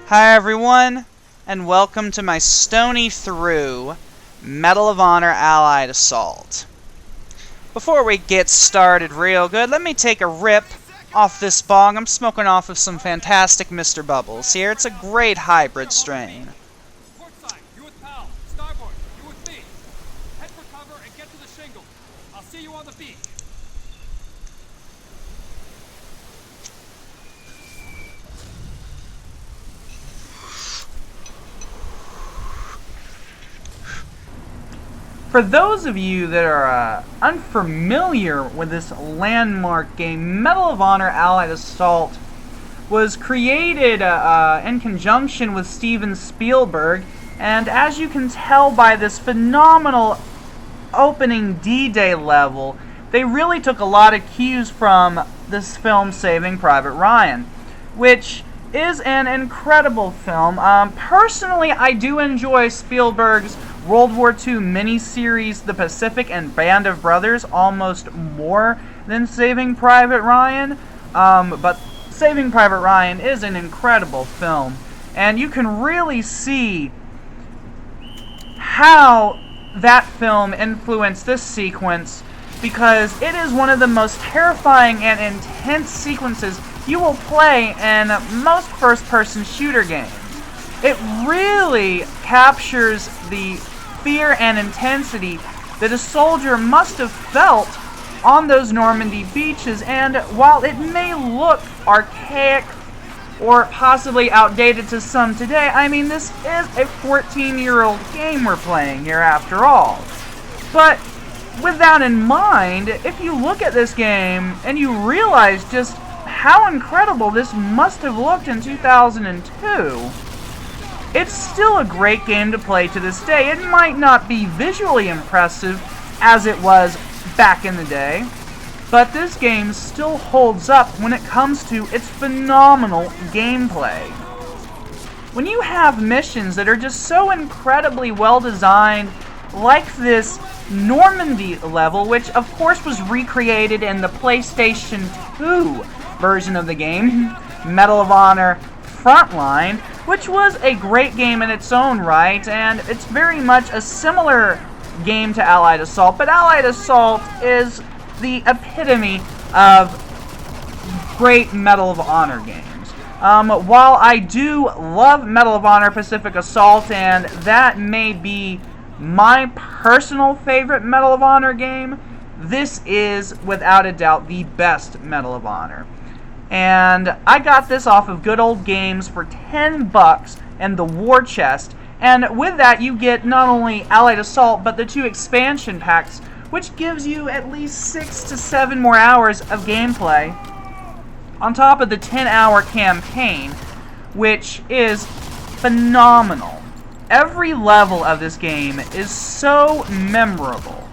Hi everyone, and welcome to my Stoney through Medal of Honor Allied Assault. Before we get started real good, let me take a rip off this bong. I'm smoking off of some fantastic Mr. Bubbles here. It's a great hybrid strain. Portside, you with Powell. Starboard, you with me. Head for cover and get to the shingle. I'll see you on the beach. For those of you that are unfamiliar with this landmark game, Medal of Honor Allied Assault was created in conjunction with Steven Spielberg, and as you can tell by this phenomenal opening D-Day level, they really took a lot of cues from this film Saving Private Ryan, which is an incredible film. Personally, I do enjoy Spielberg's World War II miniseries The Pacific and Band of Brothers almost more than Saving Private Ryan, but Saving Private Ryan is an incredible film, and you can really see how that film influenced this sequence, because it is one of the most terrifying and intense sequences you will play in most first-person shooter games. It really captures the fear and intensity that a soldier must have felt on those Normandy beaches, and while it may look archaic or possibly outdated to some today, I mean, this is a 14-year-old game we're playing here after all. But with that in mind, if you look at this game and you realize just how incredible this must have looked in 2002, it's still a great game to play to this day. It might not be visually impressive as it was back in the day, but this game still holds up when it comes to its phenomenal gameplay. When you have missions that are just so incredibly well designed, like this Normandy level, which of course was recreated in the PlayStation 2 version of the game, Medal of Honor Frontline, which was a great game in its own right, and it's very much a similar game to Allied Assault, but Allied Assault is the epitome of great Medal of Honor games. While I do love Medal of Honor Pacific Assault, and that may be my personal favorite Medal of Honor game, this is without a doubt the best Medal of Honor. And I got this off of Good Old Games for $10 in the war chest, and with that you get not only Allied Assault but the 2 expansion packs, which gives you at least 6 to 7 more hours of gameplay on top of the 10-hour campaign, which is phenomenal. Every level of this game is so memorable,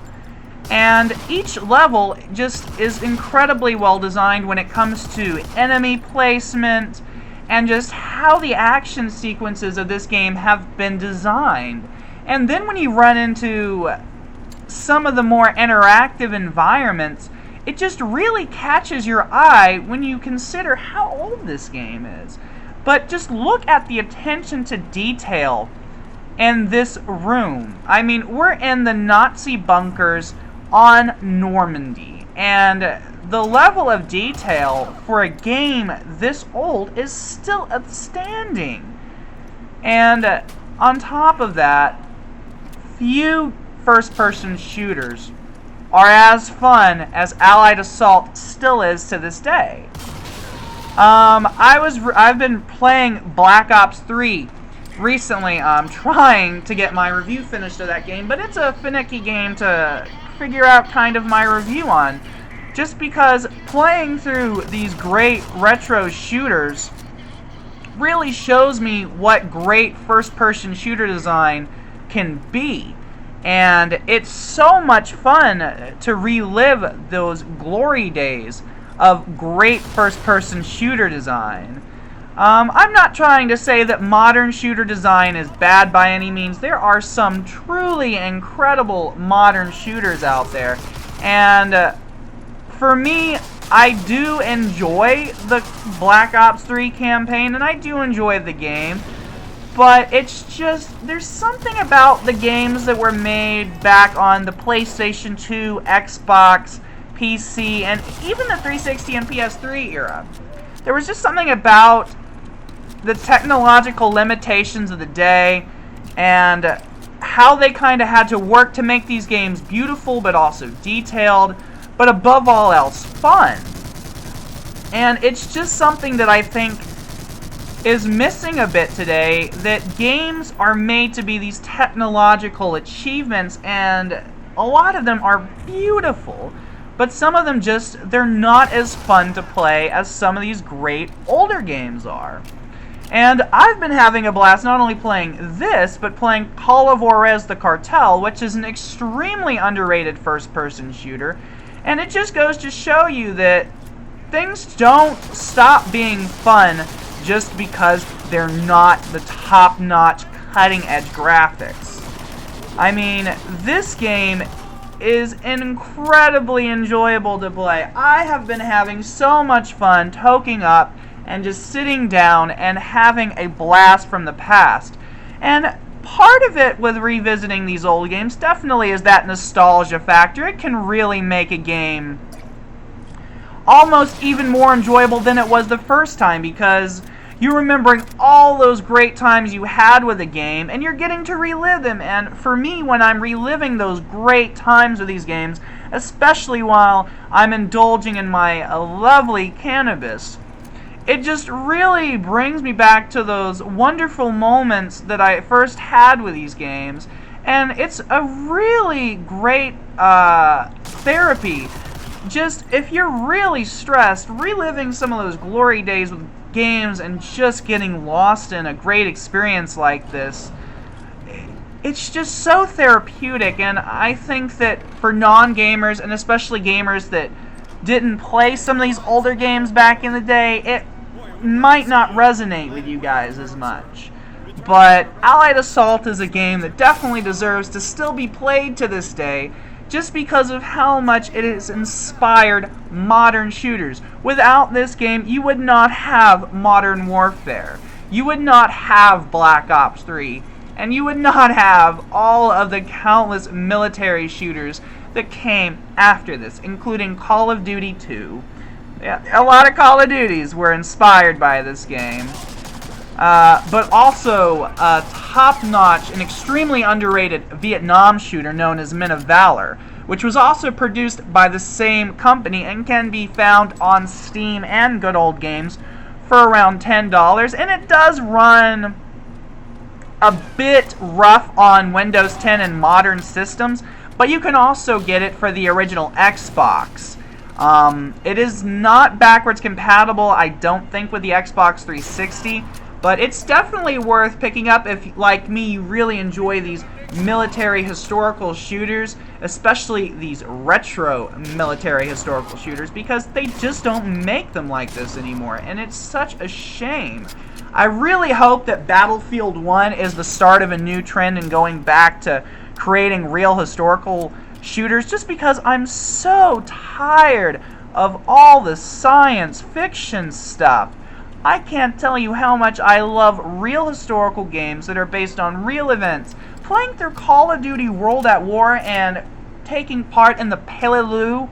and each level just is incredibly well designed when it comes to enemy placement and just how the action sequences of this game have been designed. And then when you run into some of the more interactive environments, it just really catches your eye when you consider how old this game is. But just look at the attention to detail in this room. I mean, we're in the Nazi bunkers on Normandy, and the level of detail for a game this old is still outstanding. And on top of that, few first-person shooters are as fun as Allied Assault still is to this day. I've been playing Black Ops 3 recently. I'm trying to get my review finished of that game, but it's a finicky game to figure out kind of my review on, just because playing through these great retro shooters really shows me what great first-person shooter design can be. And it's so much fun to relive those glory days of great first-person shooter design. I'm not trying to say that modern shooter design is bad by any means. There are some truly incredible modern shooters out there. And for me, I do enjoy the Black Ops 3 campaign, and I do enjoy the game, but it's just, there's something about the games that were made back on the PlayStation 2, Xbox, PC, and even the 360 and PS3 era. There was just something about the technological limitations of the day and how they kind of had to work to make these games beautiful but also detailed, but above all else, fun. And it's just something that I think is missing a bit today, that games are made to be these technological achievements, and a lot of them are beautiful, but some of them just, they're not as fun to play as some of these great older games are. And I've been having a blast not only playing this, but playing Call of Juarez the Cartel, which is an extremely underrated first-person shooter. And it just goes to show you that things don't stop being fun just because they're not the top-notch, cutting-edge graphics. I mean, this game is incredibly enjoyable to play. I have been having so much fun toking up and just sitting down and having a blast from the past. And part of it with revisiting these old games definitely is that nostalgia factor. It can really make a game almost even more enjoyable than it was the first time, because you're remembering all those great times you had with a game, and you're getting to relive them. And for me, when I'm reliving those great times with these games, especially while I'm indulging in my lovely cannabis, it just really brings me back to those wonderful moments that I first had with these games. And it's a really great therapy. Just, if you're really stressed, reliving some of those glory days with games and just getting lost in a great experience like this, it's just so therapeutic. And I think that for non-gamers, and especially gamers that didn't play some of these older games back in the day, it might not resonate with you guys as much. But Allied Assault is a game that definitely deserves to still be played to this day, just because of how much it has inspired modern shooters. Without this game, you would not have Modern Warfare, you would not have Black Ops 3, and you would not have all of the countless military shooters that came after this, including Call of Duty 2. Yeah, a lot of Call of Duties were inspired by this game. But also a top-notch and extremely underrated Vietnam shooter known as Men of Valor, which was also produced by the same company and can be found on Steam and Good Old Games for around $10. And it does run a bit rough on Windows 10 and modern systems, but you can also get it for the original Xbox. It is not backwards compatible, I don't think, with the Xbox 360, but it's definitely worth picking up if, like me, you really enjoy these military historical shooters, especially these retro military historical shooters, because they just don't make them like this anymore, and it's such a shame. I really hope that Battlefield 1 is the start of a new trend in going back to creating real historical shooters, just because I'm so tired of all the science fiction stuff. I can't tell you how much I love real historical games that are based on real events. Playing through Call of Duty World at War and taking part in the Peleliu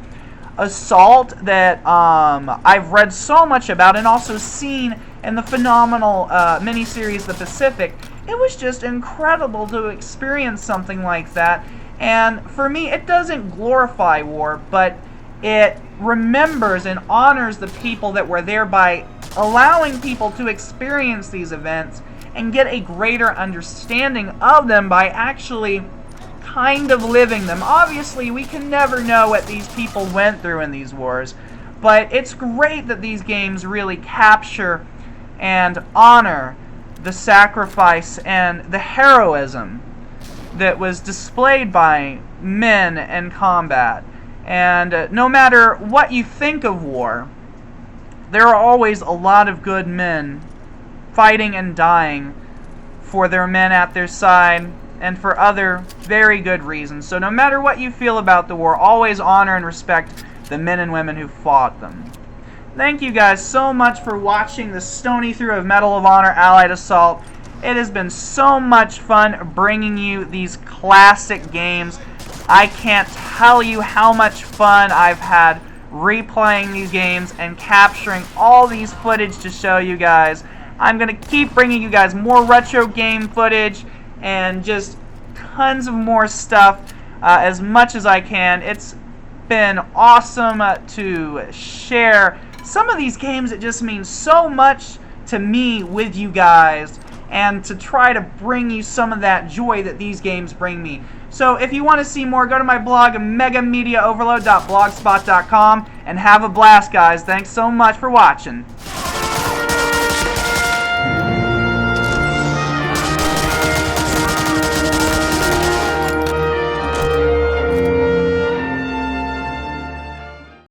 assault that I've read so much about and also seen in the phenomenal miniseries The Pacific, it was just incredible to experience something like that. And for me, it doesn't glorify war, but it remembers and honors the people that were there by allowing people to experience these events and get a greater understanding of them by actually kind of living them. Obviously, we can never know what these people went through in these wars, but it's great that these games really capture and honor the sacrifice and the heroism that was displayed by men in combat. And no matter what you think of war, there are always a lot of good men fighting and dying for their men at their side and for other very good reasons. So no matter what you feel about the war, always honor and respect the men and women who fought them. Thank you guys so much for watching the Stoney through of Medal of Honor Allied Assault. It has been so much fun bringing you these classic games. I can't tell you how much fun I've had replaying these games and capturing all these footage to show you guys. I'm going to keep bringing you guys more retro game footage and just tons of more stuff as much as I can. It's been awesome to share some of these games that just mean so much to me with you guys, and to try to bring you some of that joy that these games bring me. So if you want to see more, go to my blog, megamediaoverload.blogspot.com, and have a blast, guys. Thanks so much for watching.